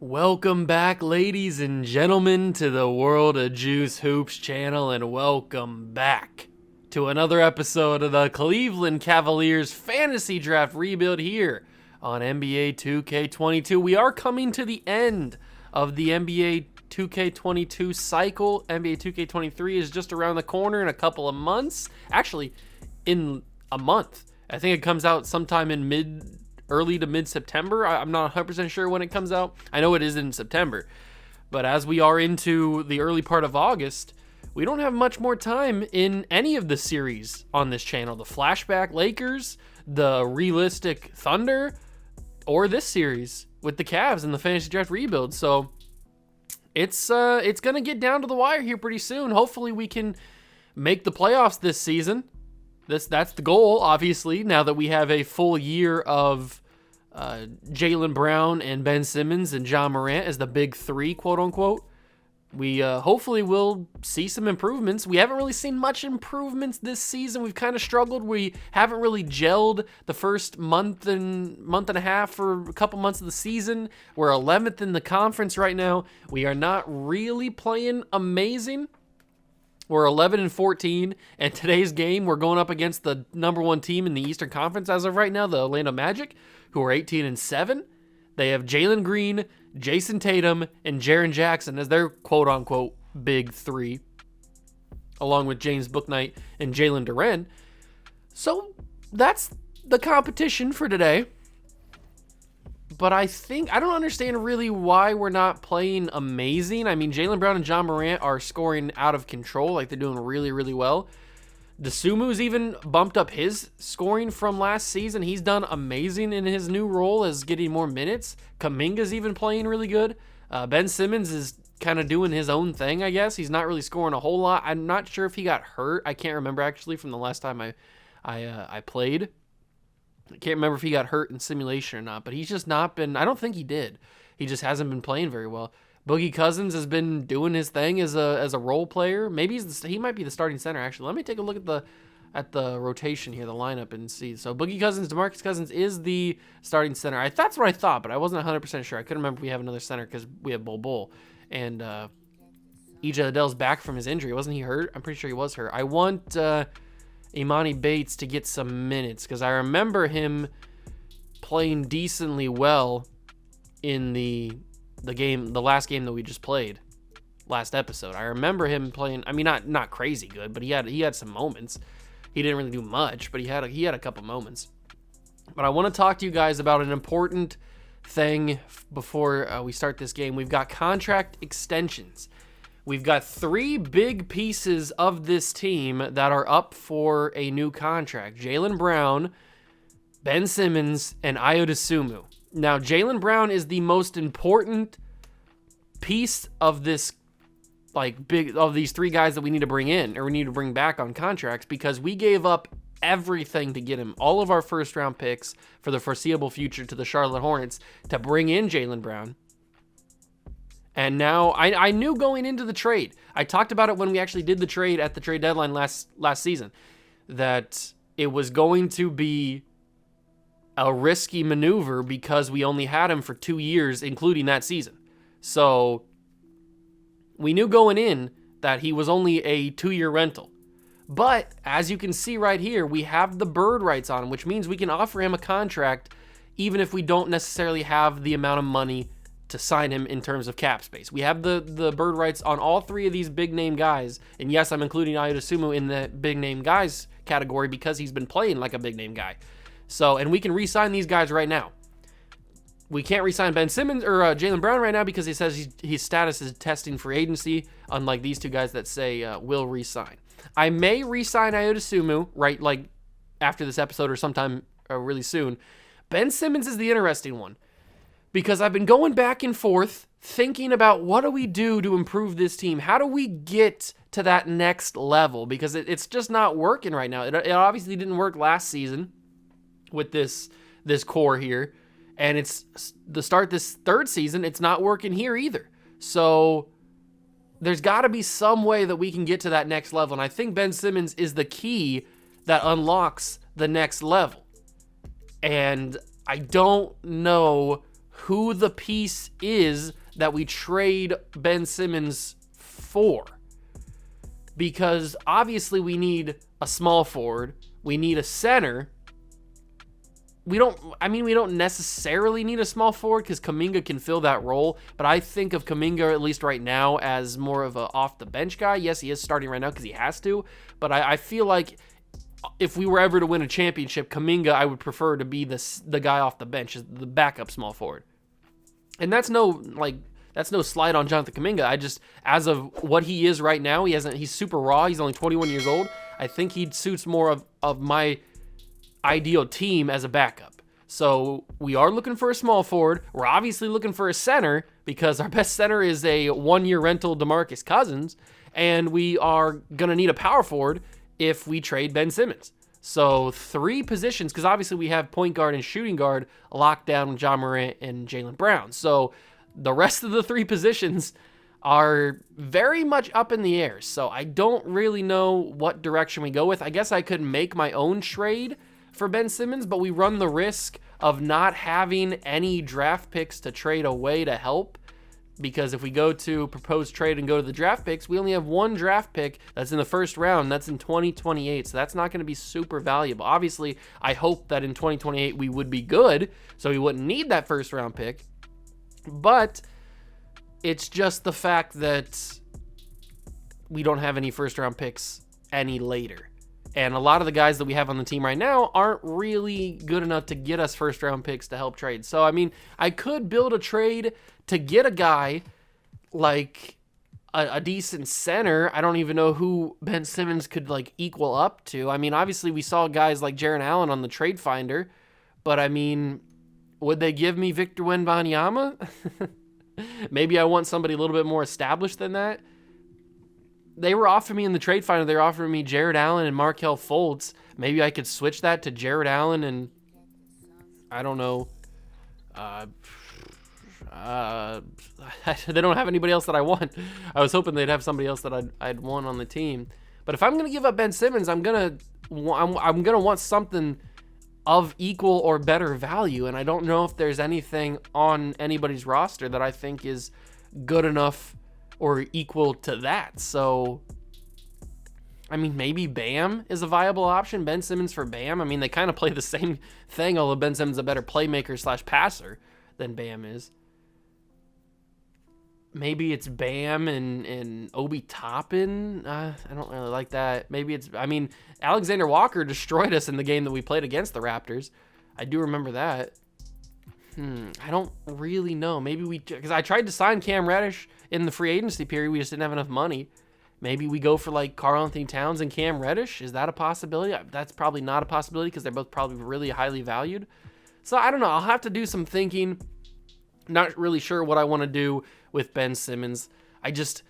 Welcome back, ladies and gentlemen, to the World of Juice Hoops channel, and welcome back to another episode of the Cleveland Cavaliers Fantasy Draft Rebuild here on NBA 2K22. We are coming to the end of the NBA 2K22 cycle. NBA 2K23 is just around the corner in a couple of months. Actually, in a month. I think it comes out sometime in early to mid-September. I'm not 100% sure when it comes out. I know it is in September. But as we are into the early part of August, we don't have much more time in any of the series on this channel. The Flashback Lakers, the Realistic Thunder, or this series with the Cavs and the Fantasy Draft Rebuild. So it's going to get down to the wire here pretty soon. Hopefully we can make the playoffs this season. That's the goal, obviously, now that we have a full year of Jaylen Brown and Ben Simmons and Ja Morant as the big three, quote-unquote. We hopefully will see some improvements. We haven't really seen much improvements this season. We've kind of struggled. We haven't really gelled the first month and a half or a couple months of the season. We're 11th in the conference right now. We are not really playing amazing. We're 11-14, and today's game, we're going up against the number one team in the Eastern Conference as of right now, the Orlando Magic, who are 18-7. They have Jalen Green, Jason Tatum, and Jaren Jackson as their quote-unquote big three, along with James Bouknight and Jalen Duren. So that's the competition for today. But I don't understand really why we're not playing amazing. I mean, Jaylen Brown and Ja Morant are scoring out of control. Like, they're doing really, really well. Desumu's even bumped up his scoring from last season. He's done amazing in his new role as getting more minutes. Kuminga's even playing really good. Ben Simmons is kind of doing his own thing, I guess. He's not really scoring a whole lot. I'm not sure if he got hurt. I can't remember, actually, from the last time I played. I can't remember if he got hurt in simulation or not, but he's just not been. I don't think he did. He just hasn't been playing very well. Boogie Cousins has been doing his thing as a role player. Maybe he might be the starting center, actually. Let me take a look at the rotation here, the lineup, and see. So Boogie Cousins, DeMarcus Cousins is the starting center. That's what I thought, but I wasn't 100% sure. I couldn't remember if we have another center because we have Bol. And EJ Liddell's back from his injury. Wasn't he hurt? I'm pretty sure he was hurt. I want Imani Bates to get some minutes because I remember him playing decently well in the last game that we just played last episode. I remember him playing. I mean, not crazy good, but he had some moments. He didn't really do much, but he had a couple moments. But I want to talk to you guys about an important thing before we start this game. We've got contract extensions. We've got three big pieces of this team that are up for a new contract. Jaylen Brown, Ben Simmons, and Ayo Dosunmu. Now, Jaylen Brown is the most important piece of this, of these three guys that we need to bring in, or we need to bring back on contracts, because we gave up everything to get him. All of our first-round picks for the foreseeable future to the Charlotte Hornets to bring in Jaylen Brown. And now, I knew going into the trade, I talked about it when we actually did the trade at the trade deadline last season, that it was going to be a risky maneuver because we only had him for 2 years, including that season. So we knew going in that he was only a 2-year rental. But as you can see right here, we have the bird rights on him, which means we can offer him a contract even if we don't necessarily have the amount of money to sign him in terms of cap space. We have the bird rights on all three of these big name guys. And yes, I'm including Ayo Dosunmu in the big name guys category because he's been playing like a big name guy. So, and we can re-sign these guys right now. We can't re-sign Ben Simmons or Jaylen Brown right now because he says his status is testing free agency, unlike these two guys that say will re-sign. I may re-sign Ayo Dosunmu right after this episode or sometime really soon. Ben Simmons is the interesting one, because I've been going back and forth thinking about what do we do to improve this team? How do we get to that next level? Because it's just not working right now. It obviously didn't work last season with this core here. And it's the start this third season, it's not working here either. So there's got to be some way that we can get to that next level. And I think Ben Simmons is the key that unlocks the next level. And I don't know who the piece is that we trade Ben Simmons for. Because obviously we need a small forward. We need a center. We don't necessarily need a small forward because Kuminga can fill that role, but I think of Kuminga, at least right now, as more of a off-the-bench guy. Yes, he is starting right now because he has to, but I feel like if we were ever to win a championship, Kuminga, I would prefer to be the guy off the bench, the backup small forward. And that's no slide on Jonathan Kuminga. As of what he is right now, he's super raw. He's only 21 years old. I think he suits more of my ideal team as a backup. So we are looking for a small forward. We're obviously looking for a center because our best center is a one-year rental DeMarcus Cousins, and we are going to need a power forward if we trade Ben Simmons. So 3 positions, because obviously we have point guard and shooting guard locked down with Ja Morant and Jaylen Brown. So the rest of the 3 positions are very much up in the air. So I don't really know what direction we go with. I guess I could make my own trade for Ben Simmons, but we run the risk of not having any draft picks to trade away to help, because if we go to proposed trade and go to the draft picks, we only have 1 draft pick that's in the first round. That's in 2028, so that's not going to be super valuable. Obviously, I hope that in 2028 we would be good, so we wouldn't need that first round pick, but it's just the fact that we don't have any first round picks any later. And a lot of the guys that we have on the team right now aren't really good enough to get us first round picks to help trade. So, I could build a trade to get a guy like a decent center. I don't even know who Ben Simmons could equal up to. Obviously we saw guys like Jarrett Allen on the trade finder, but would they give me Victor Wembanyama? Maybe I want somebody a little bit more established than that. They were offering me in the trade finder, they were offering me Jarrett Allen and Markelle Fultz. Maybe I could switch that to Jarrett Allen and, I don't know, they don't have anybody else that I want. I was hoping they'd have somebody else that I'd want on the team. But if I'm going to give up Ben Simmons, I'm going to want something of equal or better value, and I don't know if there's anything on anybody's roster that I think is good enough or equal to that. So, maybe Bam is a viable option. Ben Simmons for Bam. they kind of play the same thing, although Ben Simmons is a better playmaker / passer than Bam is. Maybe it's Bam and Obi Toppin. I don't really like that. Maybe it's, Alexander Walker destroyed us in the game that we played against the Raptors. I do remember that. I don't really know. Maybe because I tried to sign Cam Reddish in the free agency period. We just didn't have enough money. Maybe we go for Karl Anthony Towns and Cam Reddish. Is that a possibility? That's probably not a possibility because they're both probably really highly valued. So I don't know. I'll have to do some thinking. Not really sure what I want to do with Ben Simmons. I just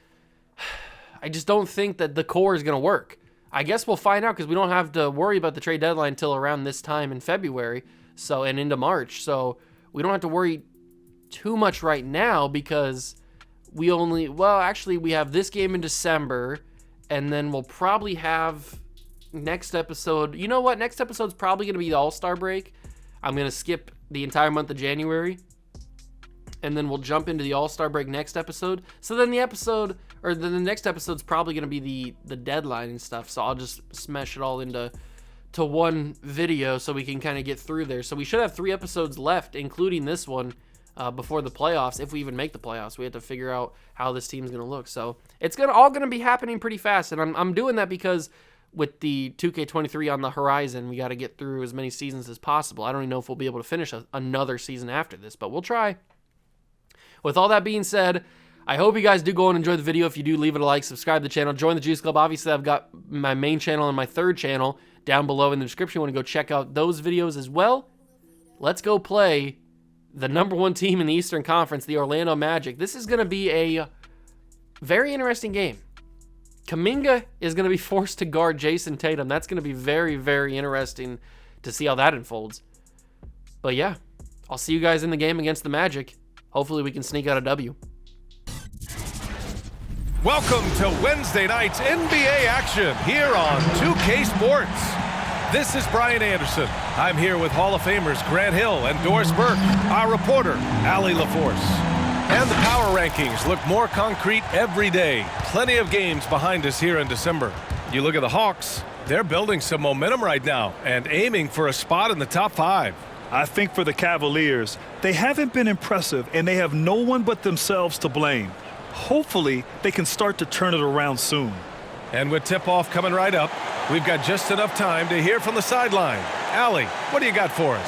don't think that the core is going to work. I guess we'll find out because we don't have to worry about the trade deadline until around this time in February, and into March. So we don't have to worry too much right now because we have this game in December, and then we'll probably have next episode. You know what? Next episode's probably going to be the All-Star break. I'm going to skip the entire month of January, and then we'll jump into the All-Star break next episode. So then the next episode's probably going to be the deadline and stuff. So I'll just smash it all into one video so we can kind of get through there. So we should have 3 episodes left, including this one, before the playoffs. If we even make the playoffs, we have to figure out how this team's going to look. So it's all going to be happening pretty fast. And I'm doing that because with the 2K23 on the horizon, we got to get through as many seasons as possible. I don't even know if we'll be able to finish another season after this, but we'll try. With all that being said, I hope you guys do go and enjoy the video. If you do, leave it a like, subscribe to the channel, join the Juice Club. Obviously, I've got my main channel and my third channel down below in the description. You want to go check out those videos as well. Let's go play the number 1 team in the Eastern Conference, the Orlando Magic. This is going to be a very interesting game. Kuminga is going to be forced to guard Jason Tatum. That's going to be very, very interesting to see how that unfolds. But yeah, I'll see you guys in the game against the Magic. Hopefully we can sneak out a W. Welcome to Wednesday night's NBA action here on 2K Sports. This is Brian Anderson. I'm here with Hall of Famers Grant Hill and Doris Burke, our reporter, Allie LaForce. And the power rankings look more concrete every day. Plenty of games behind us here in December. You look at the Hawks, they're building some momentum right now and aiming for a spot in the top 5. I think for the Cavaliers, they haven't been impressive and they have no one but themselves to blame. Hopefully, they can start to turn it around soon. And with tip-off coming right up, we've got just enough time to hear from the sideline. Allie, what do you got for us?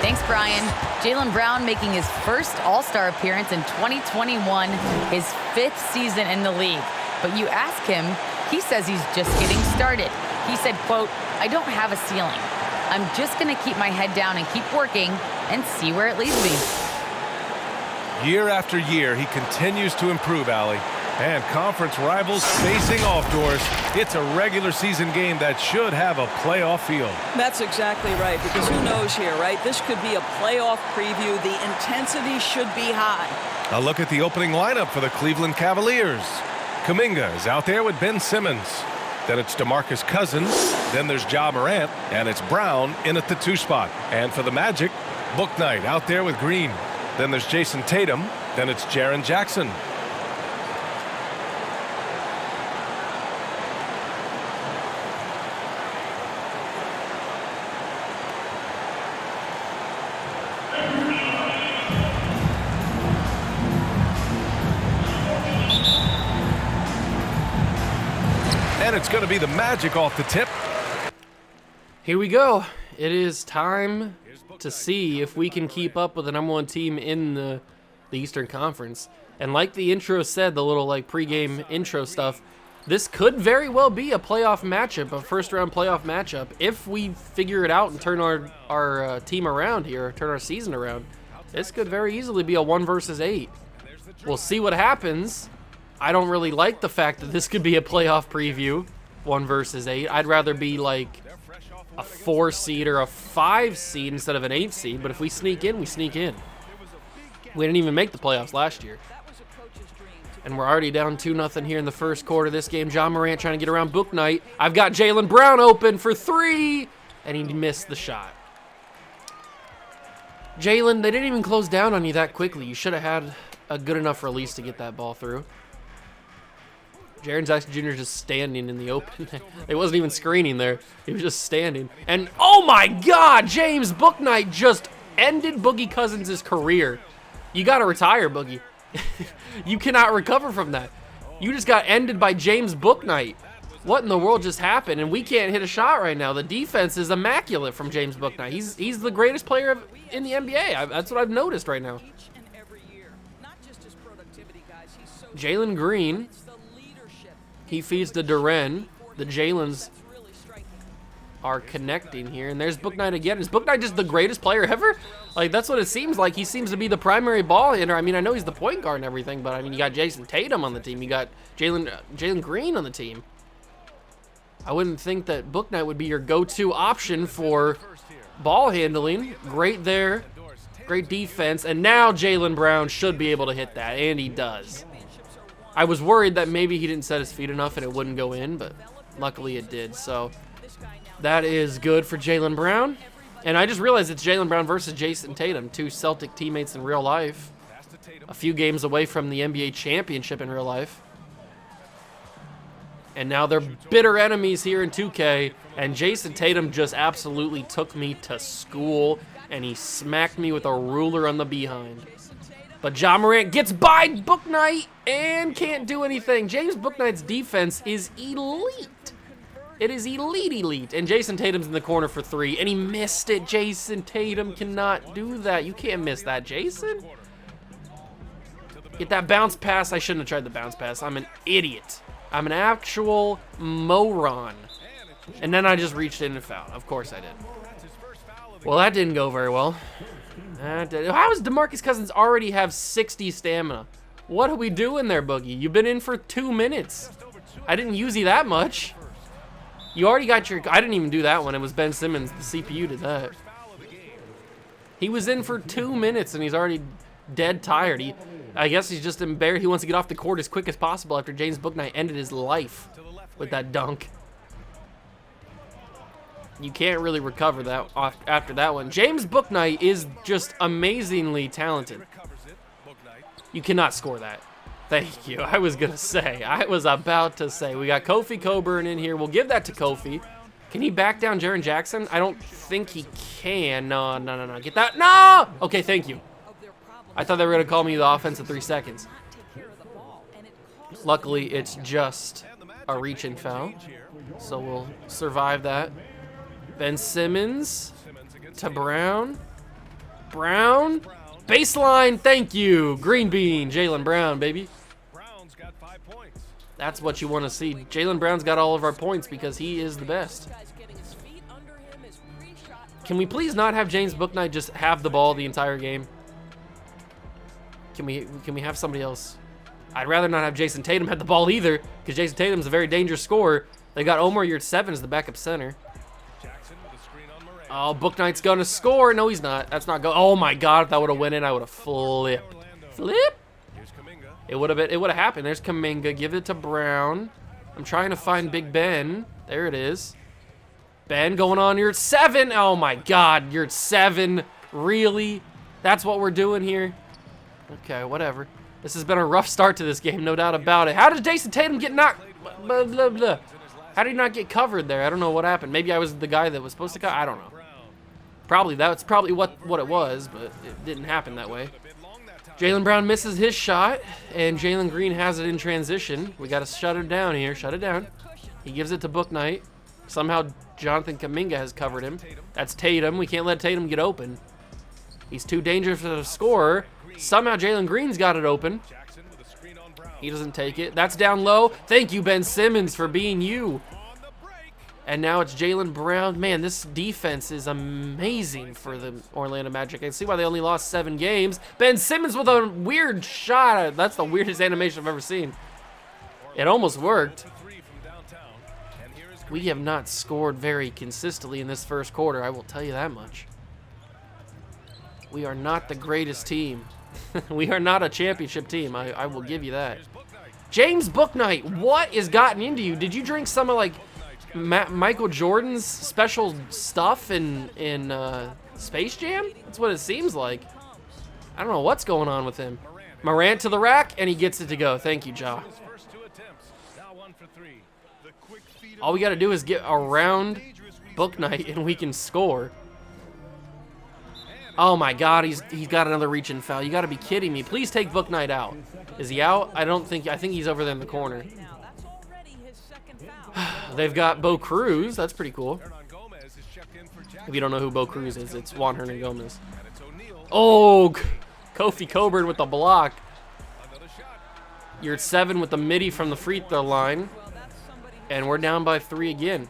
Thanks, Brian. Jaylen Brown making his first All-Star appearance in 2021, his 5th season in the league. But you ask him, he says he's just getting started. He said, quote, "I don't have a ceiling. I'm just going to keep my head down and keep working and see where it leads me." Year after year, he continues to improve, Allie. And conference rivals facing off, Doors. It's a regular season game that should have a playoff feel. That's exactly right, because who knows here, right? This could be a playoff preview. The intensity should be high. A look at the opening lineup for the Cleveland Cavaliers. Kuminga is out there with Ben Simmons. Then it's DeMarcus Cousins. Then there's Ja Morant. And it's Brown in at the 2 spot. And for the Magic, Bouknight out there with Green. Then there's Jason Tatum. Then it's Jaren Jackson. And it's going to be the Magic off the tip. Here we go. It is time to see if we can keep up with the #1 team in the Eastern Conference. And like the intro said, the little like pregame intro stuff, this could very well be a playoff matchup, a first-round playoff matchup. If we figure it out and turn our team around here, turn our season around, this could very easily be a 1 versus 8. We'll see what happens. I don't really like the fact that this could be a playoff preview, 1 versus 8. I'd rather be like a 4 seed or a 5 seed instead of an 8 seed, but if we sneak in, we sneak in. We didn't even make the playoffs last year. And we're already down 2-0 here in the first quarter of this game. Ja Morant trying to get around Bouknight. I've got Jaylen Brown open for 3, and he missed the shot. Jaylen, they didn't even close down on you that quickly. You should have had a good enough release to get that ball through. Jaren Jackson Jr. just standing in the open. It wasn't even screening there. He was just standing. And, oh my God, James Bouknight just ended Boogie Cousins' career. You got to retire, Boogie. You cannot recover from that. You just got ended by James Bouknight. What in the world just happened? And we can't hit a shot right now. The defense is immaculate from James Bouknight. He's the greatest player in the NBA. That's what I've noticed right now. Jalen Green. He feeds to Duren. The Jalen's are connecting here. And there's Bouknight again. Is Bouknight just the greatest player ever? Like, that's what it seems like. He seems to be the primary ball hitter. I mean, I know he's the point guard and everything, but I mean, you got Jason Tatum on the team. You got Jalen Green on the team. I wouldn't think that Bouknight would be your go-to option for ball handling. Great there. Great defense. And now Jaylen Brown should be able to hit that, and he does. I was worried that maybe he didn't set his feet enough and it wouldn't go in, but luckily it did. So that is good for Jaylen Brown. And I just realized it's Jaylen Brown versus Jason Tatum, 2 Celtic teammates in real life. A few games away from the NBA championship in real life. And now they're bitter enemies here in 2K. And Jason Tatum just absolutely took me to school, and he smacked me with a ruler on the behind. But Ja Morant gets by Bouknight and can't do anything. James Bouknight's defense is elite. It is elite. And Jason Tatum's in the corner for 3, and he missed it. Jason Tatum cannot do that. You can't miss that, Jason. Get that bounce pass. I shouldn't have tried the bounce pass. I'm an idiot. I'm an actual moron. And then I just reached in and fouled. Of course I did. Well, that didn't go very well. How does DeMarcus Cousins already have 60 stamina? What are we doing there, Boogie? You've been in for 2 minutes. I didn't use you that much. You already got your... I didn't even do that one. It was Ben Simmons. The CPU did that. He was in for 2 minutes, and he's already dead tired. I guess he's just embarrassed. He wants to get off the court as quick as possible after James Bouknight ended his life with that dunk. You can't really recover that after that one. James Bouknight is just amazingly talented. You cannot score that. Thank you. I was going to say. I was about to say. We got Kofi Coburn in here. We'll give that to Kofi. Can he back down Jaren Jackson? I don't think he can. No. Get that. No! Okay, thank you. I thought they were going to call me the offense in 3 seconds. Luckily, it's just a reach-in foul. So we'll survive that. Ben Simmons to Brown. Brown. Baseline. Thank you. Green bean. Jaylen Brown, baby. That's what you want to see. Jaylen Brown's got all of our points because he is the best. Can we please not have James Bouknight just have the ball the entire game? Can we have somebody else? I'd rather not have Jason Tatum have the ball either, because Jason Tatum's a very dangerous scorer. They got Omar Yurtseven as the backup center. Oh, Bouknight's gonna score. No, he's not. That's not go. Oh my God, if that would have went in, I would have flipped. Flip. It would have happened. There's Kuminga. Give it to Brown. I'm trying to find Big Ben. There it is. Ben going on Yurtseven. Oh my God, Yurtseven. Really? That's what we're doing here? Okay, whatever. This has been a rough start to this game, no doubt about it. How did Jason Tatum get knocked? Blah, blah, blah. How did he not get covered there? I don't know what happened. Maybe I was the guy that was supposed to cover. I don't know. Probably that's probably what it was, but it didn't happen that way. Jaylen Brown misses his shot, and Jalen Green has it in transition. We got to shut it down here. Shut it down. He gives it to Bouknight. Somehow Jonathan Kuminga has covered him. That's Tatum. We can't let Tatum get open. He's too dangerous of a scorer. Somehow Jalen Green's got it open. He doesn't take it. That's down low. Thank you, Ben Simmons, for being you. And now it's Jaylen Brown. Man, this defense is amazing for the Orlando Magic. I can see why they only lost 7 games. Ben Simmons with a weird shot. That's the weirdest animation I've ever seen. It almost worked. We have not scored very consistently in this first quarter, I will tell you that much. We are not the greatest team. We are not a championship team. I will give you that. James Bouknight, what has gotten into you? Did you drink some of like Michael Jordan's special stuff in Space Jam? That's what it seems like. I don't know what's going on with him. Morant to the rack, and he gets it to go. Thank you, Ja. All we got to do is get around Bouknight, and we can score. Oh my God, he's got another reach-in foul. You got to be kidding me. Please take Bouknight out. Is he out? I think he's over there in the corner. They've got Bo Cruz. That's pretty cool. If you don't know who Bo Cruz is, it's Juan Hernangomez. Oh, Kofi Coburn with the block. You're at 7 with the midi from the free throw line. And we're down by 3 again.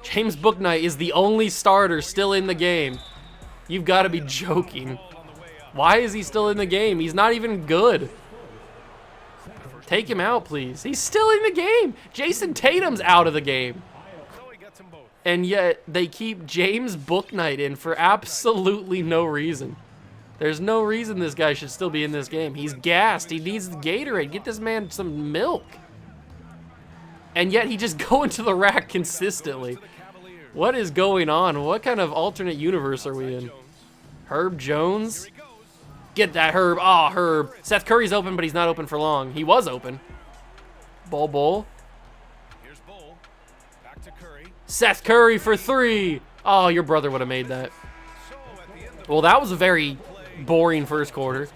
James Bouknight is the only starter still in the game. You've got to be joking. Why is he still in the game? He's not even good. Take him out, please. He's still in the game. Jason Tatum's out of the game. And yet they keep James Bouknight in for absolutely no reason. There's no reason this guy should still be in this game. He's gassed. He needs the Gatorade. Get this man some milk. And yet he just go into the rack consistently. What is going on? What kind of alternate universe are we in? Herb Jones? Get that, Herb. Oh, Herb. Seth Curry's open, but he's not open for long. He was open. Bull. Seth Curry for 3. Oh, your brother would have made that. Well, that was a very boring first quarter.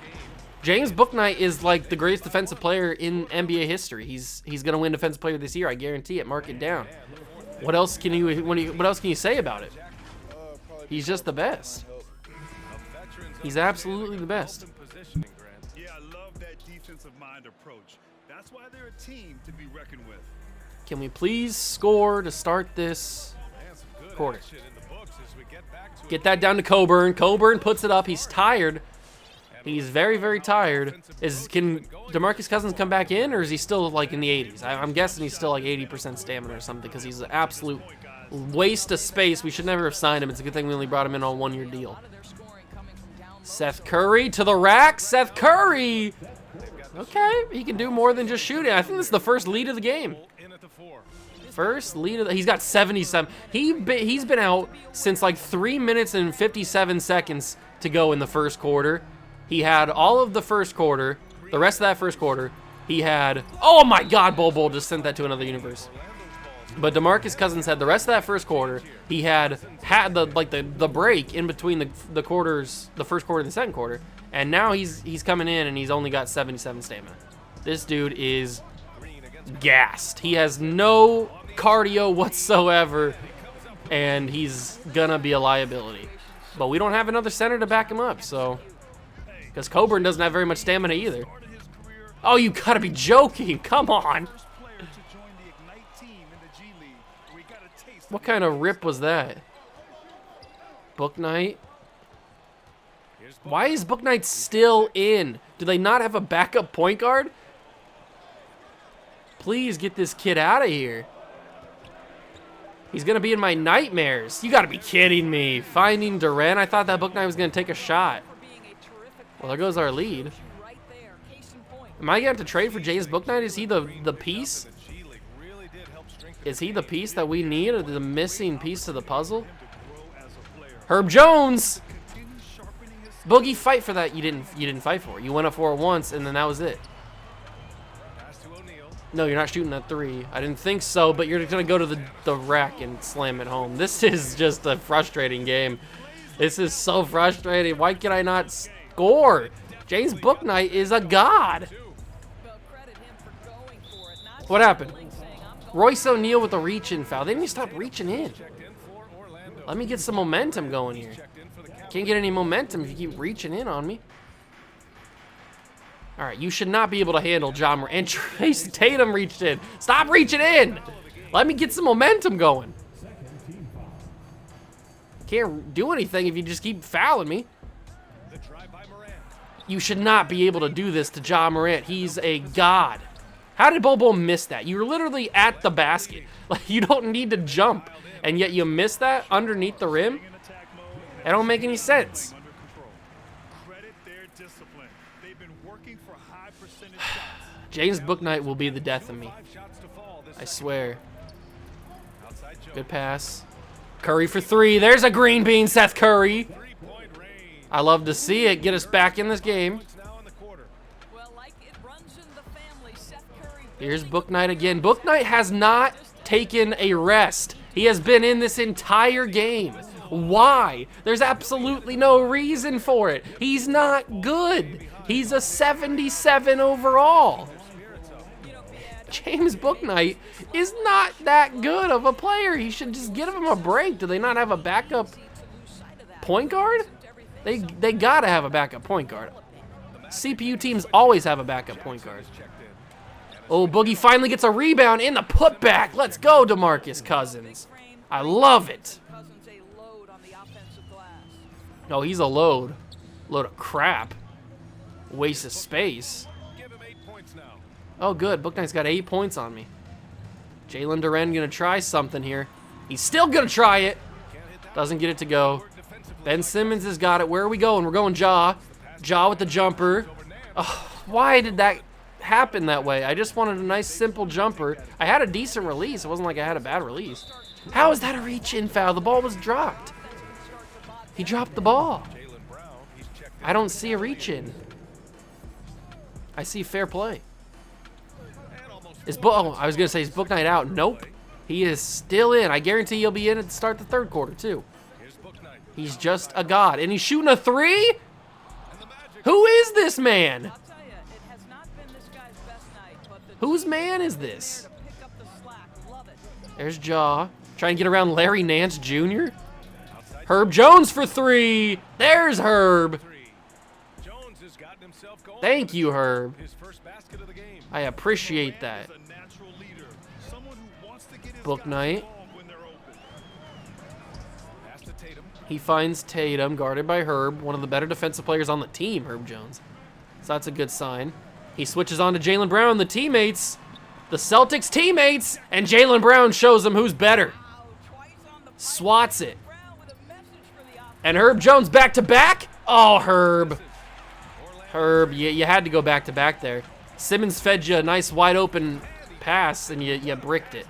James Bouknight is like the greatest defensive player in NBA history. He's gonna win Defensive Player this year. I guarantee it. Mark it down. What else can you say about it? He's just the best. He's absolutely the best. Yeah, I love that defensive mind approach. That's why they're a team to be reckoned with. Can we please score to start this quarter? Get that down to Coburn. Coburn puts it up. He's tired. He's very, very tired. Can DeMarcus Cousins come back in, or is he still like in the 80s? I'm guessing he's still like 80% stamina or something, because he's an absolute waste of space. We should never have signed him. It's a good thing we only brought him in on a 1-year deal. Seth Curry to the rack. Seth Curry. Okay, he can do more than just shooting. I think this is the first lead of the game. First lead of he's got 77. He's been out since like 3 minutes and 57 seconds to go in the first quarter. He had all of the first quarter, the rest of that first quarter. He had, oh my God, Bol just sent that to another universe. But DeMarcus Cousins had the rest of that first quarter. He had the break in between the quarters, the first quarter and the second quarter. And now he's coming in and he's only got 77 stamina. This dude is gassed. He has no cardio whatsoever, and he's gonna be a liability. But we don't have another center to back him up, so because Coburn doesn't have very much stamina either. Oh, you gotta be joking! Come on. What kind of rip was that? Bouknight. Why is Bouknight still in? Do they not have a backup point guard? Please get this kid out of here. He's going to be in my nightmares. You got to be kidding me. Finding Durant. I thought that Bouknight was going to take a shot. Well, there goes our lead. Am I going to have to trade for James Bouknight? Is he the piece? Is he the piece that we need, or the missing piece to the puzzle? Herb Jones! Boogie, fight for that. You didn't fight for it. You went up for it once, and then that was it. No, you're not shooting that three. I didn't think so, but you're going to go to the rack and slam it home. This is just a frustrating game. This is so frustrating. Why can I not score? James Bouknight is a god. What happened? Royce O'Neal with a reach-in foul. They need to stop reaching in. Let me get some momentum going here. Can't get any momentum if you keep reaching in on me. All right, you should not be able to handle John Morant. And Trace Tatum reached in. Stop reaching in. Let me get some momentum going. Can't do anything if you just keep fouling me. You should not be able to do this to John Morant. He's a god. How did Bobo miss that? You were literally at the basket. Like, you don't need to jump, and yet you missed that underneath the rim? That don't make any sense. James Bouknight will be the death of me. I swear. Good pass. Curry for three. There's a green bean, Seth Curry. I love to see it. Get us back in this game. Here's Bouknight again. Bouknight has not taken a rest. He has been in this entire game. Why? There's absolutely no reason for it. He's not good. He's a 77 overall. James Bouknight is not that good of a player. He should just give him a break. Do they not have a backup point guard? They gotta have a backup point guard. CPU teams always have a backup point guard. Oh, Boogie finally gets a rebound in the putback. Let's go, DeMarcus Cousins. I love it. No, he's a load. Load of crap. Waste of space. Oh, good. Bouknight's got 8 points on me. Jalen Duren gonna try something here. He's still gonna try it. Doesn't get it to go. Ben Simmons has got it. Where are we going? We're going Ja. Ja with the jumper. Oh, why did that happen that way? I just wanted a nice, simple jumper. I had a decent release. It wasn't like I had a bad release. How is that a reach-in foul? The ball was dropped. He dropped the ball. I don't see a reach-in. I see fair play. I was going to say, is Bouknight out? Nope. He is still in. I guarantee he'll be in at the start of the third quarter, too. He's just a god. And he's shooting a three? Who is this man? Whose man is this? There's Ja. Trying to get around Larry Nance Jr. Herb Jones for three. There's Herb. Thank you, Herb. I appreciate that. Bouknight. He finds Tatum, guarded by Herb, one of the better defensive players on the team, Herb Jones. So that's a good sign. He switches on to Jaylen Brown, the teammates. The Celtics teammates, and Jaylen Brown shows them who's better. Swats it. And Herb Jones back to back? Oh, Herb. Herb, you had to go back to back there. Simmons fed you a nice wide open pass, and you bricked it.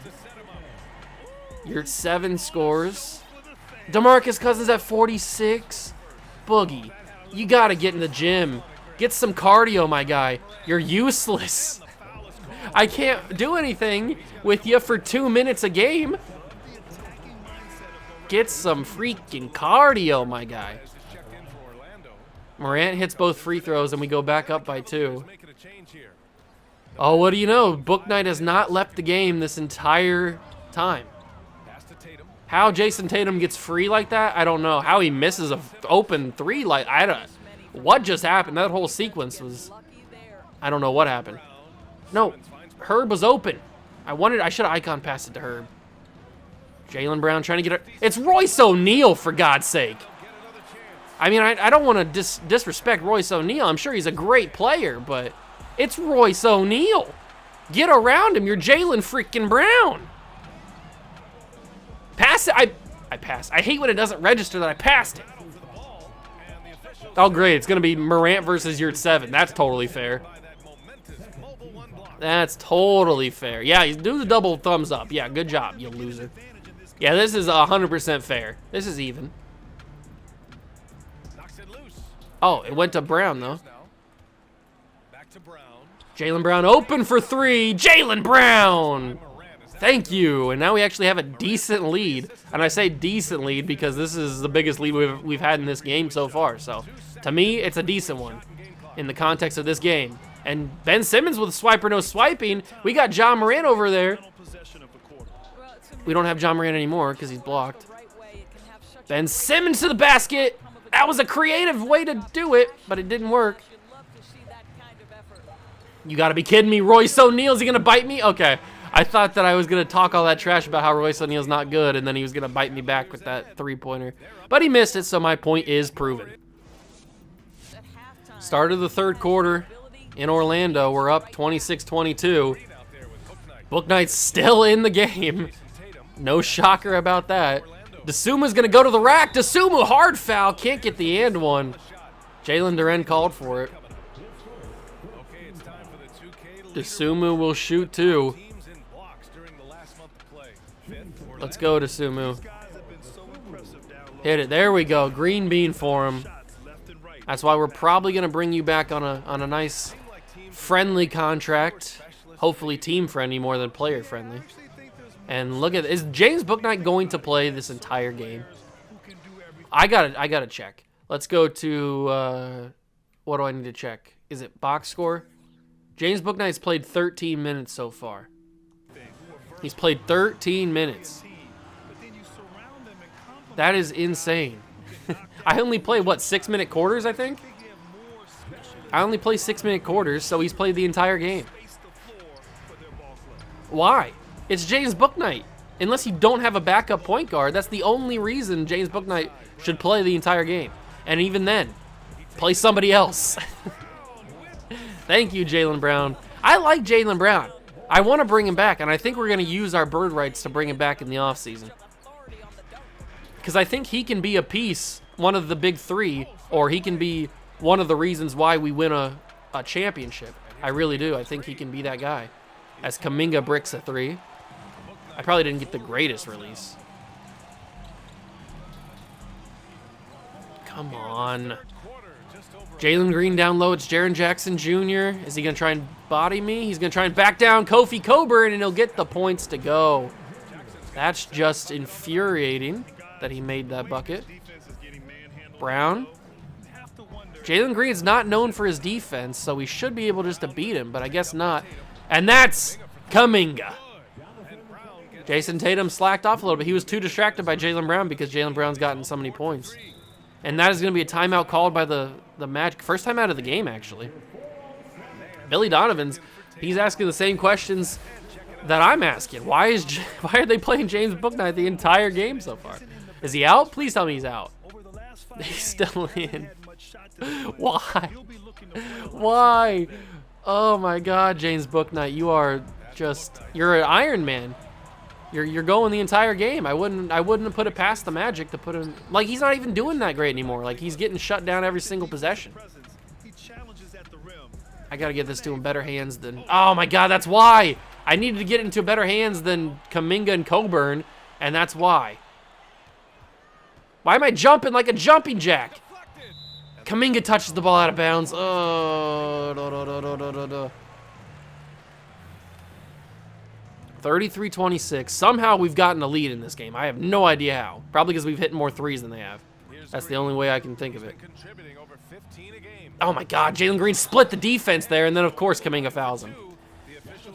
Yurt 7 scores. DeMarcus Cousins at 46. Boogie, you got to get in the gym. Get some cardio, my guy. You're useless. I can't do anything with you for 2 minutes a game. Get some freaking cardio, my guy. Morant hits both free throws, and we go back up by 2. Oh, what do you know? Bouknight has not left the game this entire time. How Jason Tatum gets free like that, I don't know. How he misses a open 3, like, I don't. What just happened? That whole sequence was, I don't know what happened. No, Herb was open. I should have icon passed it to Herb. Jaylen Brown trying to get it. It's Royce O'Neal, for God's sake. I mean, I don't want to disrespect Royce O'Neal. I'm sure he's a great player, but it's Royce O'Neal. Get around him. You're Jaylen freaking Brown. Pass it. I passed. I hate when it doesn't register that I passed it. Oh, great. It's going to be Morant versus Yurt 7. That's totally fair. That's totally fair. Yeah, do the double thumbs up. Yeah, good job, you loser. Yeah, this is 100% fair. This is even. Oh, it went to Brown, though. Jaylen Brown open for 3. Jaylen Brown! Thank you. And now we actually have a decent lead. And I say decent lead because this is the biggest lead we've had in this game so far. So, to me, it's a decent one in the context of this game. And Ben Simmons with swiper no swiping. We got John Morant over there. We don't have John Morant anymore because he's blocked. Ben Simmons to the basket. That was a creative way to do it, but it didn't work. You got to be kidding me. Royce O'Neal, is he going to bite me? Okay. I thought that I was going to talk all that trash about how Royce O'Neal's not good, and then he was going to bite me back with that three-pointer. But he missed it, so my point is proven. Start of the third quarter in Orlando. We're up 26-22. Bouknight's still in the game. No shocker about that. Dasuma's going to go to the rack. Dasuma, hard foul. Can't get the and one. Jalen Duren called for it. Dasumu will shoot 2. Let's go, Dasumu. Hit it. There we go. Green bean for him. That's why we're probably going to bring you back on a nice friendly contract. Hopefully team friendly more than player friendly. And look at, is James Bouknight going to play this entire game? I gotta check. Let's go to what do I need to check? Is it box score? James Bouknight's played 13 minutes so far. He's played 13 minutes. That is insane. I only play, what, 6-minute quarters, I think? I only play 6-minute quarters, so he's played the entire game. Why? It's James Bouknight. Unless you don't have a backup point guard, that's the only reason James Bouknight should play the entire game. And even then, play somebody else. Thank you, Jaylen Brown. I like Jaylen Brown. I want to bring him back, and I think we're going to use our bird rights to bring him back in the offseason. Because I think he can be a piece, one of the big 3, or he can be one of the reasons why we win a championship. I really do. I think he can be that guy. As Kuminga bricks a 3. I probably didn't get the greatest release. Come on. Jalen Green down low. It's Jaren Jackson Jr. Is he going to try and body me? He's going to try and back down Kofi Coburn, and he'll get the points to go. That's just infuriating that he made that bucket. Brown. Jalen Green's not known for his defense, so we should be able just to beat him, but I guess not. And that's Kuminga. Jason Tatum slacked off a little bit. He was too distracted by Jaylen Brown because Jaylen Brown's gotten so many points. And that is going to be a timeout called by the Magic. First time out of the game, actually. Billy Donovan's, he's asking the same questions that I'm asking. Why are they playing James Bouknight the entire game so far? Is he out? Please tell me he's out. He's still in. Why? Why? Oh my God, James Bouknight, you're an Iron Man. You're going the entire game. I wouldn't have put it past the Magic to put him, like, he's not even doing that great anymore. Like, he's getting shut down every single possession. I gotta get this to him better hands than, oh my God, that's why. I needed to get into better hands than Kuminga and Coburn, And that's why. Why am I jumping like a jumping jack? Kuminga touches the ball out of bounds. Oh, 33-26. Somehow we've gotten a lead in this game. I have no idea how. Probably because we've hit more threes than they have. That's the only way I can think of it. Oh my God, Jalen Green split the defense there, and then of course Kuminga fouls him.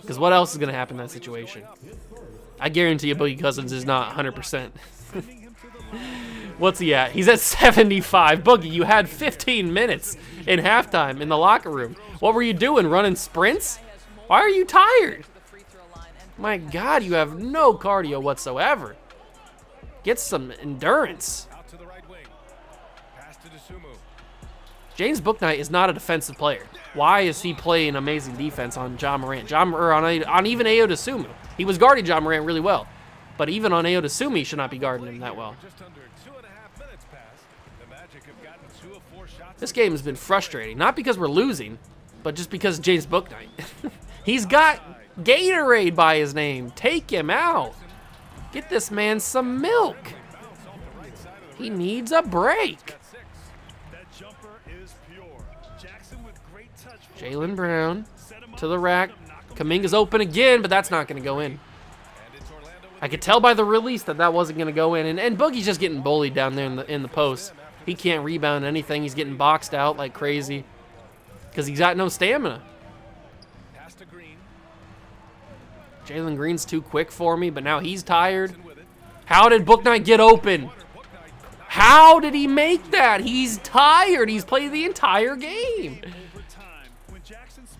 Because what else is going to happen in that situation? I guarantee you Boogie Cousins is not 100%. What's he at? He's at 75. Boogie, you had 15 minutes in halftime in the locker room. What were you doing, running sprints? Why are you tired? My God, you have no cardio whatsoever. Get some endurance. James Bouknight is not a defensive player. Why is he playing amazing defense on Ja Morant? On even Ayo Dosunmu. He was guarding Ja Morant really well. But even on Ayo Dosunmu, he should not be guarding him that well. This game has been frustrating. Not because we're losing, but just because James Bouknight. He's got Gatorade by his name. Take him out. Get this man some milk. He needs a break. Jaylen Brown to the rack. Kuminga's open again, but that's not going to go in. I could tell by the release that that wasn't going to go in. And Boogie's just getting bullied down there in the post. He can't rebound anything. He's getting boxed out like crazy because he's got no stamina. Jalen Green's too quick for me, but now he's tired. How did Bouknight get open? How did he make that? He's tired. He's played the entire game.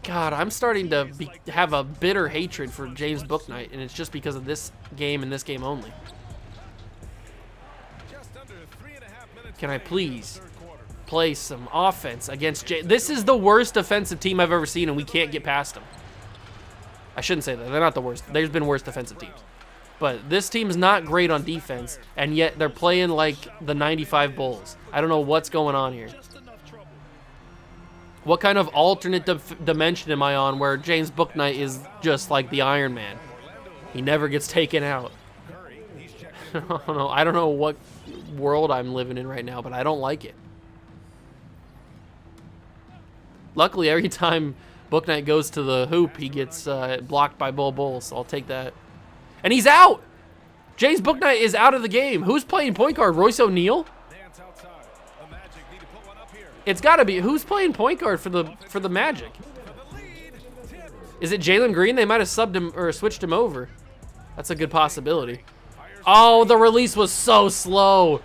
God, I'm starting to have a bitter hatred for James Bouknight, and it's just because of this game and this game only. Can I please play some offense against Jay? This is the worst defensive team I've ever seen, and we can't get past them. I shouldn't say that. They're not the worst. There's been worse defensive teams. But this team's not great on defense, and yet they're playing like the 95 Bulls. I don't know what's going on here. What kind of alternate dimension am I on where James Bouknight is just like the Iron Man? He never gets taken out. I don't know what world I'm living in right now, but I don't like it. Luckily, every time Bouknight goes to the hoop, he gets blocked by Bol Bol, so I'll take that. And he's out! James Bouknight is out of the game. Who's playing point guard? Royce O'Neal? It's got to be. Who's playing point guard for the Magic? Is it Jalen Green? They might have subbed him or switched him over. That's a good possibility. Oh, the release was so slow.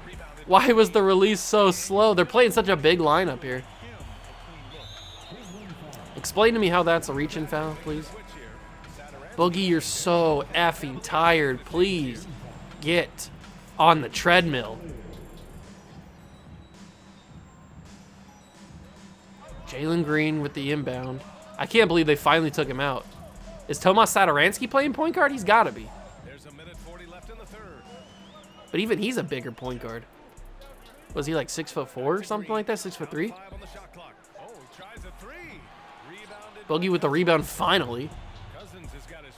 Why was the release so slow? They're playing such a big lineup here. Explain to me how that's a reach-in foul, please. Boogie, you're so effing tired. Please get on the treadmill. Jalen Green with the inbound. I can't believe they finally took him out. Is Tomas Satoransky playing point guard? He's got to be. But even he's a bigger point guard. Was he like 6'4" or something like that? 6'3"? Boogie with the rebound finally.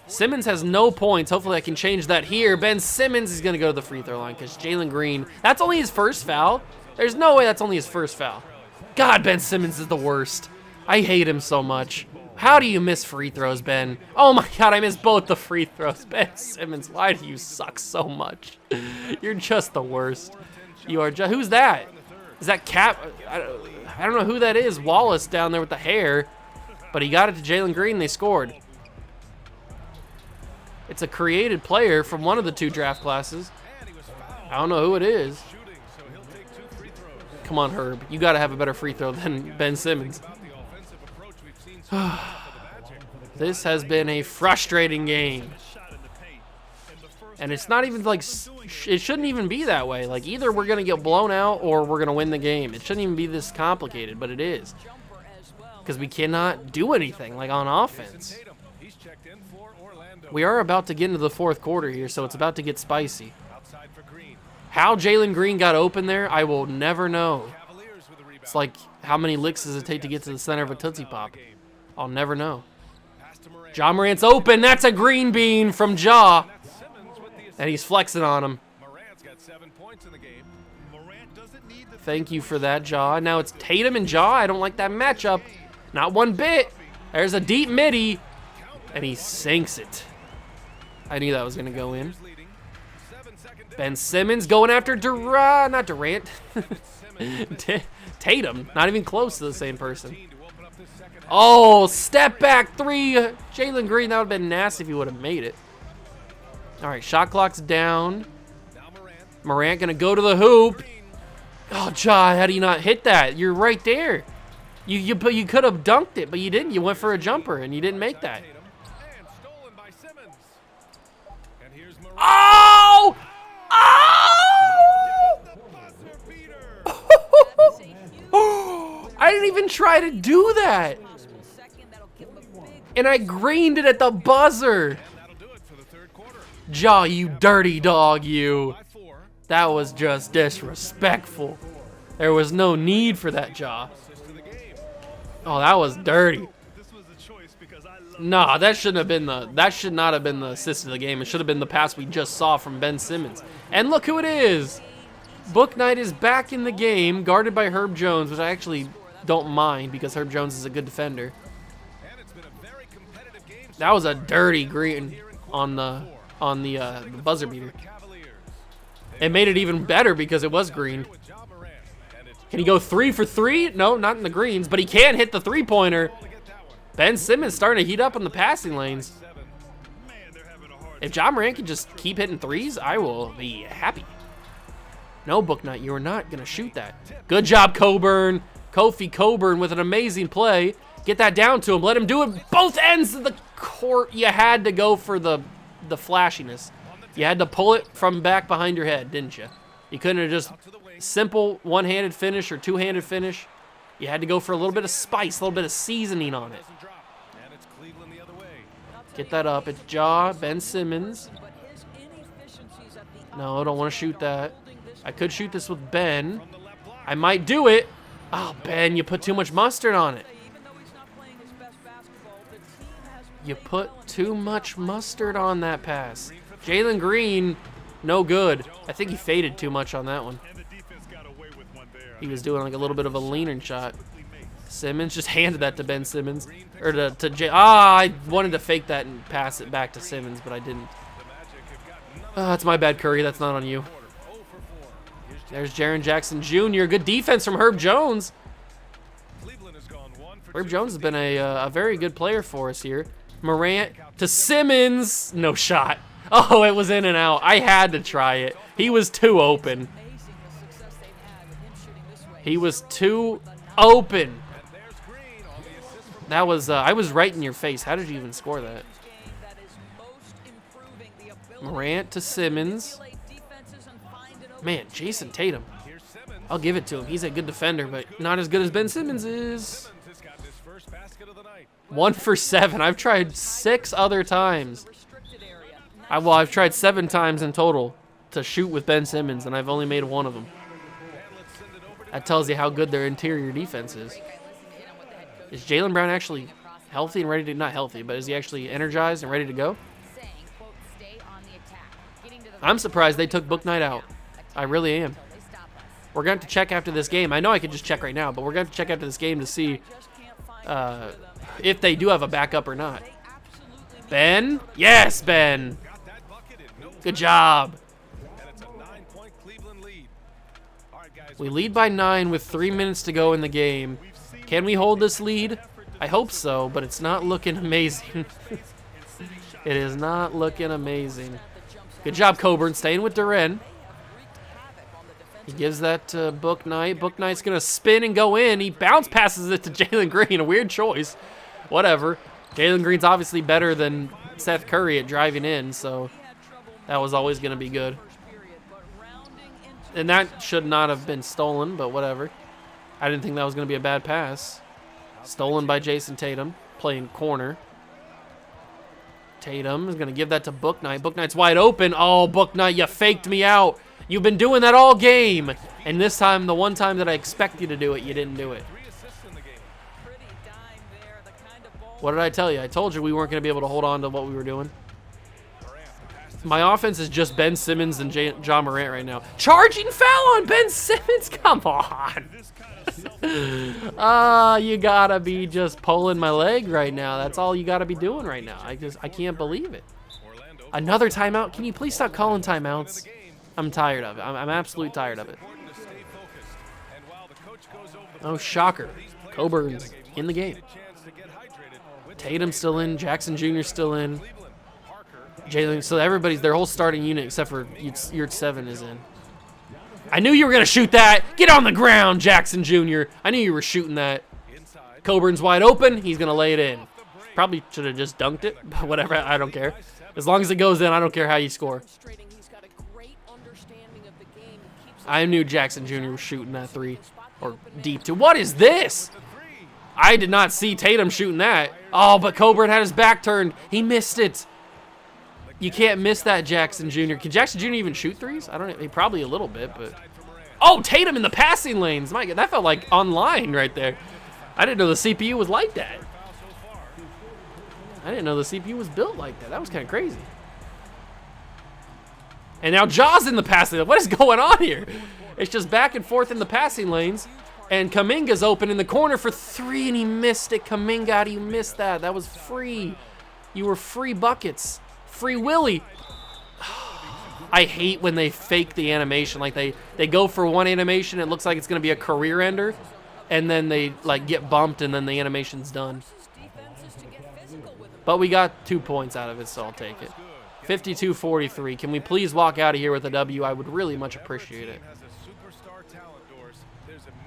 Simmons has no points. Hopefully I can change that here. Ben Simmons is going to go to the free throw line because Jalen Green, that's only his first foul. There's no way that's only his first foul. God, Ben Simmons is the worst. I hate him so much. How do you miss free throws, Ben? Oh my God, I missed both the free throws. Ben Simmons, why do you suck so much? You're just the worst. You are just, who's that? Is that Cap? I don't know who that is. Wallace down there with the hair. But he got it to Jalen Green, they scored. It's a created player from one of the two draft classes. I don't know who it is. Come on, Herb. You got to have a better free throw than Ben Simmons. This has been a frustrating game. And it's not even like, it shouldn't even be that way. Like, either we're going to get blown out or we're going to win the game. It shouldn't even be this complicated, but it is. Because we cannot do anything, like, on offense. We are about to get into the fourth quarter here, so it's about to get spicy. How Jalen Green got open there, I will never know. It's like, how many licks does it take to get to the center of a Tootsie Pop? I'll never know. Ja Morant's open. That's a green bean from Ja. And he's flexing on him. Morant's got 7 points in the game. Morant doesn't need the Thank you for that, Ja. Now it's Tatum and Ja. I don't like that matchup. Not one bit. There's a deep midi. And he sinks it. I knew that was going to go in. Ben Simmons going after Durant. Not Durant. Tatum. Not even close to the same person. Oh, step back three. Jalen Green, that would have been nasty if he would have made it. All right, shot clock's down. Morant going to go to the hoop. Oh, Ja, how do you not hit that? You're right there. You could have dunked it, but you didn't. You went for a jumper, and you didn't make that. Oh! Oh! I didn't even try to do that. And I greened it at the buzzer. Ja, you dirty dog, you. That was just disrespectful. There was no need for that, Ja. Oh, that was dirty. Nah, that should not have been the assist of the game. It should have been the pass we just saw from Ben Simmons. And look who it is. Bouknight is back in the game, guarded by Herb Jones, which I actually don't mind because Herb Jones is a good defender. That was a dirty green on the buzzer beater. It made it even better because it was green. Can he go 3 for 3? No, not in the greens, but he can hit the three-pointer. Ben Simmons starting to heat up in the passing lanes. If Ja Morant can just keep hitting threes, I will be happy. No, Bouknight, you are not going to shoot that. Good job, Coburn. Kofi Coburn with an amazing play. Get that down to him. Let him do it both ends of the court. You had to go for the flashiness. You had to pull it from back behind your head, didn't you? You couldn't have just simple one-handed finish or two-handed finish. You had to go for a little bit of spice, a little bit of seasoning on it. Get that up. It's Ja, Ben Simmons. No, I don't want to shoot that. I could shoot this with Ben. I might do it. Oh, Ben, you put too much mustard on it. You put too much mustard on that pass. Jalen Green, no good. I think he faded too much on that one. He was doing like a little bit of a leaning shot. Simmons just handed that to Ben Simmons. Or to Jay. I wanted to fake that and pass it back to Simmons, but I didn't. That's my bad, Curry. That's not on you. There's Jaren Jackson Jr. Good defense from Herb Jones. Herb Jones has been a very good player for us here. Morant to Simmons. No shot. Oh, it was in and out. I had to try it. He was too open. He was too open. That was, I was right in your face. How did you even score that? Morant to Simmons. Man, Jason Tatum. I'll give it to him. He's a good defender, but not as good as Ben Simmons is. 1 for 7. I've tried 6 other times. I've tried 7 times in total to shoot with Ben Simmons, and I've only made 1 of them. That tells you how good their interior defense is. Is Jaylen Brown actually healthy and ready to, not healthy, but is he actually energized and ready to go? I'm surprised they took Bouknight out. I really am. We're going to have to check after this game. I know I could just check right now, but we're going to have to check after this game to see if they do have a backup or not. Ben? Yes, Ben. Good job. We lead by 9 with 3 minutes to go in the game. Can we hold this lead? I hope so, but it's not looking amazing. It is not looking amazing. Good job, Coburn, staying with Duren. He gives that to Bouknight. Bouknight's going to spin and go in. He bounce passes it to Jalen Green. A weird choice. Whatever. Jalen Green's obviously better than Seth Curry at driving in, so that was always going to be good. And that should not have been stolen, but whatever. I didn't think that was going to be a bad pass. Stolen by Jason Tatum, playing corner. Tatum is going to give that to Bouknight. Bouknight's wide open. Oh, Bouknight, you faked me out. You've been doing that all game. And this time, the one time that I expect you to do it, you didn't do it. What did I tell you? I told you we weren't going to be able to hold on to what we were doing. My offense is just Ben Simmons and John Morant right now. Charging foul on Ben Simmons? Come on. You gotta be just pulling my leg right now. That's all you gotta be doing right now. I can't believe it. Another timeout? Can you please stop calling timeouts? I'm tired of it. I'm absolutely tired of it. Oh, shocker. Coburn's in the game. Tatum's still in. Jackson Jr. still in. Jalen, so everybody's, their whole starting unit except for Yurt 7 is in. I knew you were going to shoot that. Get on the ground, Jackson Jr. I knew you were shooting that. Coburn's wide open. He's going to lay it in. Probably should have just dunked it, but whatever. I don't care. As long as it goes in, I don't care how you score. I knew Jackson Jr. was shooting that 3 or deep 2. What is this? I did not see Tatum shooting that. Oh, but Coburn had his back turned. He missed it. You can't miss that, Jackson Jr. Can Jackson Jr. even shoot 3s? I don't know. He probably a little bit, but... Oh, Tatum in the passing lanes. My God, that felt like online right there. I didn't know the CPU was like that. I didn't know the CPU was built like that. That was kind of crazy. And now Ja's in the passing lane. What is going on here? It's just back and forth in the passing lanes. And Kuminga's open in the corner for 3, and he missed it. Kuminga, how do you miss that? That was free. You were free buckets. Free Willy. I hate when they fake the animation. Like they go for one animation, it looks like it's going to be a career ender, and then they like get bumped, and then the animation's done. But we got 2 points out of it, so I'll take it. 52-43. Can we please walk out of here with a W? I would really much appreciate it.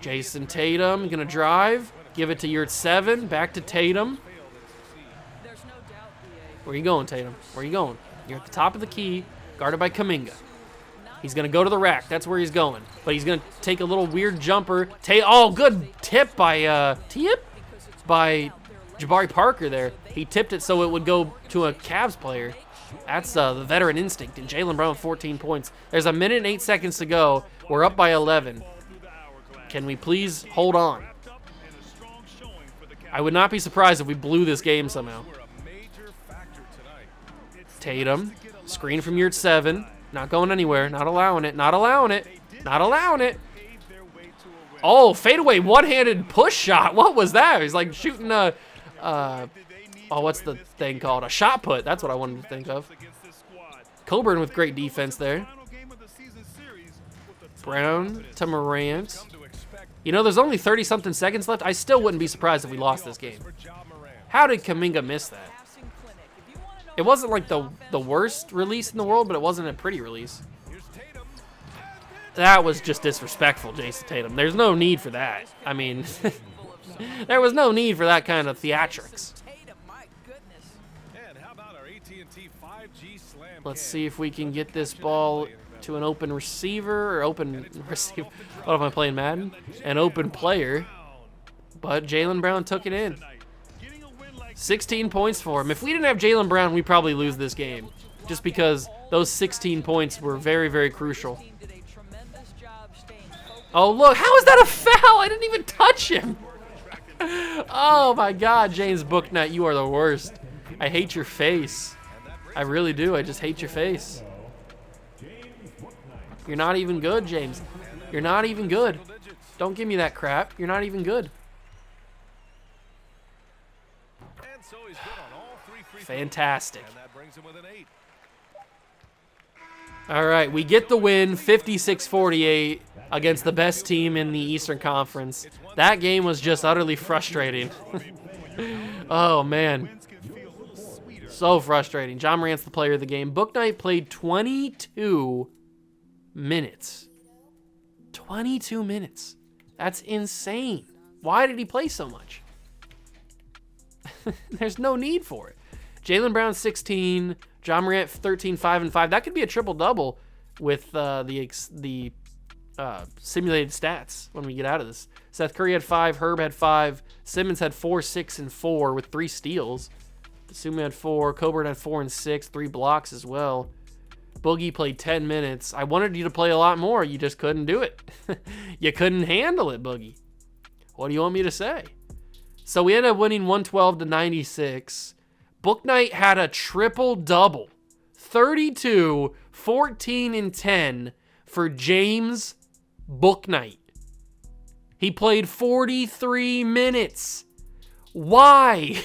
Jason Tatum gonna drive, give it to Yurt 7, back to Tatum. Where you going, Tatum? Where you going? You're at the top of the key, guarded by Kuminga. He's gonna go to the rack. That's where he's going. But he's gonna take a little weird jumper. Oh, good tip by Jabari Parker there. He tipped it so it would go to a Cavs player. That's the veteran instinct. And Jaylen Brown, 14 points. There's 1 minute and 8 seconds to go. We're up by 11. Can we please hold on? I would not be surprised if we blew this game somehow. Tatum, screen from Yurt 7. Not going anywhere. Not allowing it. Not allowing it. Not allowing it. Oh, fadeaway one-handed push shot. What was that? He's like shooting a... what's the thing called? A shot put. That's what I wanted to think of. Coburn with great defense there. Brown to Morant. You know, there's only 30-something seconds left. I still wouldn't be surprised if we lost this game. How did Kuminga miss that? It wasn't like the worst release in the world, but it wasn't a pretty release. That was just disrespectful, Jason Tatum. There's no need for that. I mean, there was no need for that kind of theatrics. Let's see if we can get this ball to an open receiver or open receiver. What am I playing, Madden? An open player. But Jaylen Brown took it in. 16 points for him. If we didn't have Jaylen Brown, we'd probably lose this game. Just because those 16 points were very, very crucial. Oh, look. How is that a foul? I didn't even touch him. Oh, my God. James Bouknight, you are the worst. I hate your face. I really do. I just hate your face. You're not even good, James. You're not even good. Don't give me that crap. You're not even good. Fantastic. All right, we get the win, 56-48 against the best team in the Eastern Conference. That game was just utterly frustrating. Oh, man. So frustrating. John Morant's the player of the game. Bouknight played 22 minutes. 22 minutes. That's insane. Why did he play so much? There's no need for it. Jaylen Brown, 16. John Morant, 13, 5, and 5. That could be a triple-double with the simulated stats when we get out of this. Seth Curry had 5. Herb had 5. Simmons had 4, 6, and 4 with 3 steals. Sumi had 4. Coburn had 4 and 6. 3 blocks as well. Boogie played 10 minutes. I wanted you to play a lot more. You just couldn't do it. You couldn't handle it, Boogie. What do you want me to say? So we ended up winning 112-96. Bouknight had a triple-double. 32, 14, and 10 for James Bouknight. He played 43 minutes. Why?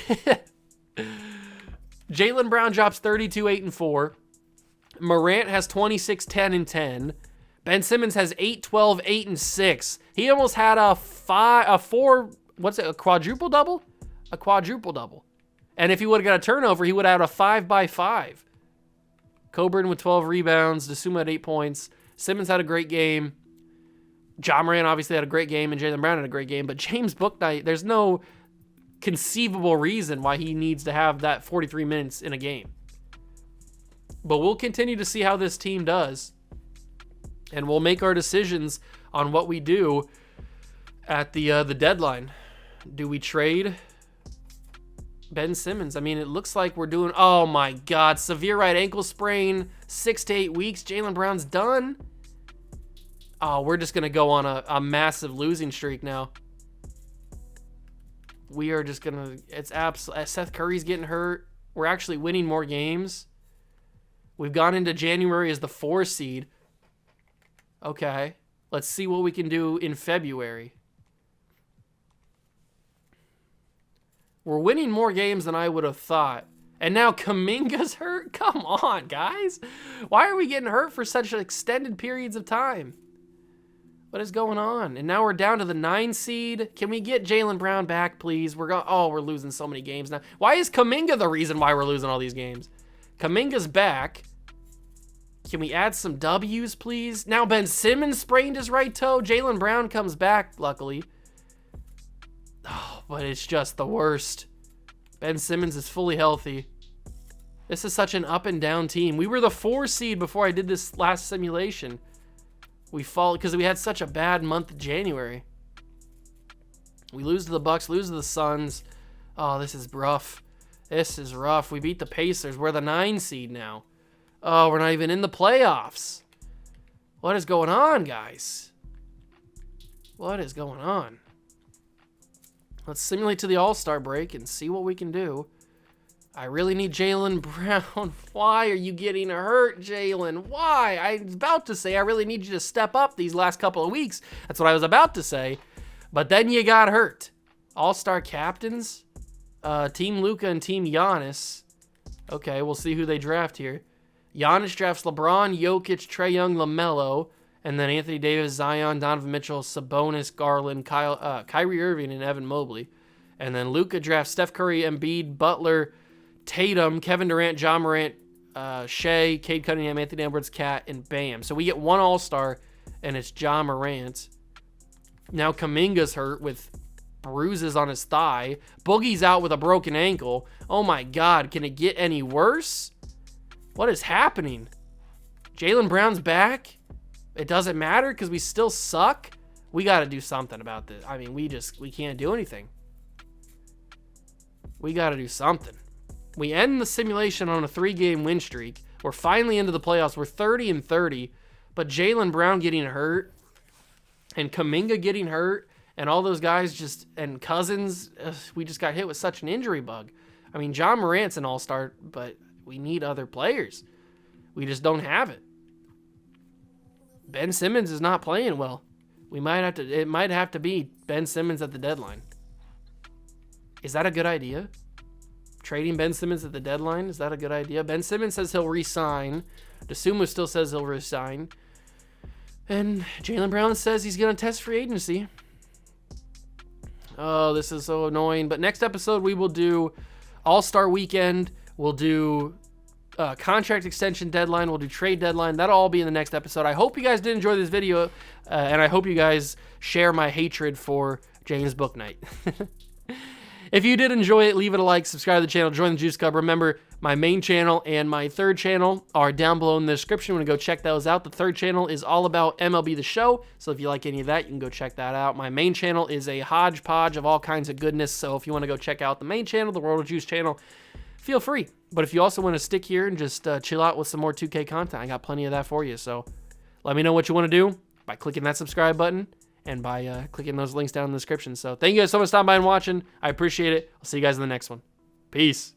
Jaylen Brown drops 32, 8, and 4. Morant has 26, 10, and 10. Ben Simmons has 8, 12, 8, and 6. He almost had a quadruple double? A quadruple double. And if he would have got a turnover, he would have had a 5x5. Coburn with 12 rebounds. Dosunmu had 8 points. Simmons had a great game. Ja Morant obviously had a great game, and Jaylen Brown had a great game. But James Bouknight, there's no conceivable reason why he needs to have that 43 minutes in a game. But we'll continue to see how this team does. And we'll make our decisions on what we do at the deadline. Do we trade Ben Simmons? I mean, it looks like we're doing... Oh, my God. Severe right ankle sprain. 6 to 8 weeks. Jaylen Brown's done. Oh, we're just going to go on a massive losing streak now. We are just going to... It's absolutely... Seth Curry's getting hurt. We're actually winning more games. We've gone into January as the 4 seed. Okay. Let's see what we can do in February. We're winning more games than I would have thought. And now Kuminga's hurt? Come on, guys. Why are we getting hurt for such extended periods of time? What is going on? And now we're down to the 9 seed. Can we get Jaylen Brown back, please? We're losing so many games now. Why is Kuminga the reason why we're losing all these games? Kuminga's back. Can we add some W's, please? Now Ben Simmons sprained his right toe. Jaylen Brown comes back, luckily. Oh, but it's just the worst. Ben Simmons is fully healthy. This is such an up and down team. We were the 4 seed before I did this last simulation. We fall because we had such a bad month of January. We lose to the Bucks, lose to the Suns. Oh, this is rough. This is rough. We beat the Pacers. We're the 9 seed now. Oh, we're not even in the playoffs. What is going on, guys? What is going on? Let's simulate to the All-Star break and see what we can do. I really need Jaylen Brown. Why are you getting hurt, Jaylen? Why? I was about to say I really need you to step up these last couple of weeks. That's what I was about to say. But then you got hurt. All-Star captains? Team Luka and Team Giannis. Okay, we'll see who they draft here. Giannis drafts LeBron, Jokic, Trae Young, LaMelo, and then Anthony Davis, Zion, Donovan Mitchell, Sabonis, Garland, Kyrie Irving, and Evan Mobley. And then Luka drafts Steph Curry, Embiid, Butler, Tatum, Kevin Durant, Ja Morant, Shea, Cade Cunningham, Anthony Edwards, Cat, and Bam. So we get one All-Star, and it's Ja Morant. Now Kuminga's hurt with bruises on his thigh. Boogie's out with a broken ankle. Oh my God, can it get any worse? What is happening? Jaylen Brown's back? It doesn't matter because we still suck? We got to do something about this. I mean, we can't do anything. We got to do something. We end the simulation on a 3-game win streak. We're finally into the playoffs. We're 30-30, but Jaylen Brown getting hurt and Kuminga getting hurt and all those guys and Cousins, we just got hit with such an injury bug. I mean, Ja Morant's an all-star, but we need other players. We just don't have it. Ben Simmons is not playing well. It might have to be Ben Simmons at the deadline. Is that a good idea? Trading Ben Simmons at the deadline, is that a good idea? Ben Simmons says he'll re-sign. Dosunmu still says he'll re-sign. And Jaylen Brown says he's going to test free agency. Oh, this is so annoying. But next episode, we will do All-Star Weekend. We'll do contract extension deadline. We'll do trade deadline. That'll all be in the next episode. I hope you guys did enjoy this video, and I hope you guys share my hatred for James Bouknight. If you did enjoy it, leave it a like, subscribe to the channel, join the Juice Club. Remember, my main channel and my third channel are down below in the description. You want to go check those out. The third channel is all about MLB The Show, so if you like any of that, you can go check that out. My main channel is a hodgepodge of all kinds of goodness, so if you want to go check out the main channel, the World of Juice channel, feel free. But if you also want to stick here and just chill out with some more 2K content, I got plenty of that for you. So let me know what you want to do by clicking that subscribe button and by clicking those links down in the description. So thank you guys so much for stopping by and watching. I appreciate it. I'll see you guys in the next one. Peace.